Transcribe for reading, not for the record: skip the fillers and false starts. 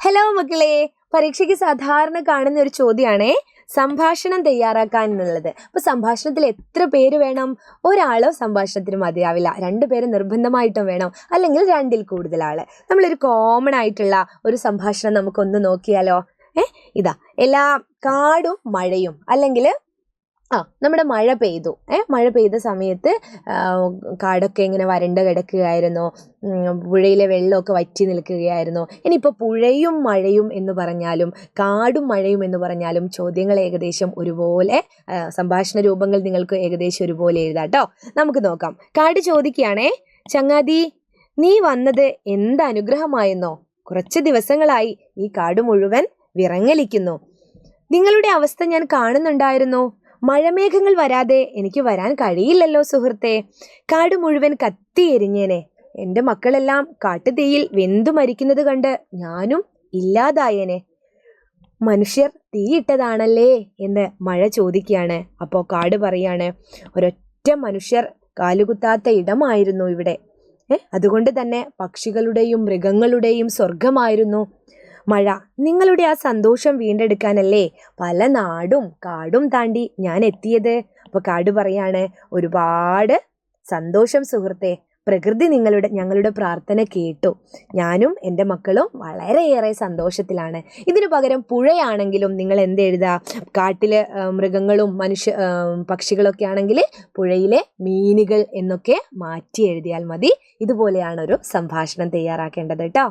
Hello മക്കളെ, പരീക്ഷയ്ക്ക് സാധാരണ കാണുന്ന ഒരു ചോദ്യമാണേ സംഭാഷണം തയ്യാറാക്കാൻ എന്നുള്ളത്. അപ്പൊ സംഭാഷണത്തിൽ എത്ര പേര് വേണം? ഒരാളോ സംഭാഷണത്തിന് മതിയാവില്ല, 2 പേര് നിർബന്ധമായിട്ടും വേണം, അല്ലെങ്കിൽ 2-ൽ കൂടുതൽ ആള്. നമ്മളൊരു കോമൺ ആയിട്ടുള്ള ഒരു സംഭാഷണം നമുക്കൊന്ന് നോക്കിയാലോ? ഇതാ, എല്ലാ കാടും മഴയും, അല്ലെങ്കിൽ നമ്മുടെ മഴ പെയ്തു. മഴ പെയ്ത സമയത്ത് കാടൊക്കെ ഇങ്ങനെ വരണ്ട് കിടക്കുകയായിരുന്നു, പുഴയിലെ വെള്ളമൊക്കെ വറ്റി നിൽക്കുകയായിരുന്നു. ഇനിയിപ്പോൾ പുഴയും മഴയും എന്ന് പറഞ്ഞാലും കാടും മഴയും എന്ന് പറഞ്ഞാലും ചോദ്യങ്ങൾ ഏകദേശം ഒരുപോലെ, സംഭാഷണ രൂപങ്ങൾ നിങ്ങൾക്ക് ഏകദേശം ഒരുപോലെ എഴുതാട്ടോ. നമുക്ക് നോക്കാം. കാട് ചോദിക്കുകയാണേ, ചങ്ങാതി നീ വന്നത് എന്ത് അനുഗ്രഹമായെന്നോ? കുറച്ച് ദിവസങ്ങളായി ഈ കാട് മുഴുവൻ വിറങ്ങലിക്കുന്നു. നിങ്ങളുടെ അവസ്ഥ ഞാൻ കാണുന്നുണ്ടായിരുന്നു. മഴമേഘങ്ങൾ വരാതെ എനിക്ക് വരാൻ കഴിയില്ലല്ലോ സുഹൃത്തെ. കാട് മുഴുവൻ കത്തിയെരിഞ്ഞേനെ. എൻ്റെ മക്കളെല്ലാം കാട്ടുതീയിൽ വെന്തു മരിക്കുന്നത് കണ്ട് ഞാനും ഇല്ലാതായേനെ. മനുഷ്യർ തീയിട്ടതാണല്ലേ എന്ന് മഴ ചോദിക്കുകയാണ്. അപ്പോൾ കാട് പറയാണ്, ഒരൊറ്റ മനുഷ്യർ കാലുകുത്താത്ത ഇടമായിരുന്നു ഇവിടെ. അതുകൊണ്ട് തന്നെ പക്ഷികളുടെയും മൃഗങ്ങളുടെയും സ്വർഗമായിരുന്നു മഴ. നിങ്ങളുടെ ആ സന്തോഷം വീണ്ടെടുക്കാനല്ലേ പല നാടും കാടും താണ്ടി ഞാൻ എത്തിയത്. അപ്പൊ കാട് പറയാണ്, ഒരുപാട് സന്തോഷം സുഹൃത്തെ. പ്രകൃതി ഞങ്ങളുടെ പ്രാർത്ഥന കേട്ടു. ഞാനും എൻ്റെ മക്കളും വളരെയേറെ സന്തോഷത്തിലാണ്. ഇതിനു പകരം പുഴയാണെങ്കിലും നിങ്ങൾ എന്തെഴുതാ? കാട്ടിലെ മൃഗങ്ങളും പക്ഷികളൊക്കെ ആണെങ്കിൽ പുഴയിലെ മീനുകൾ എന്നൊക്കെ മാറ്റി എഴുതിയാൽ മതി. ഇതുപോലെയാണ് ഒരു സംഭാഷണം തയ്യാറാക്കേണ്ടത് കേട്ടോ.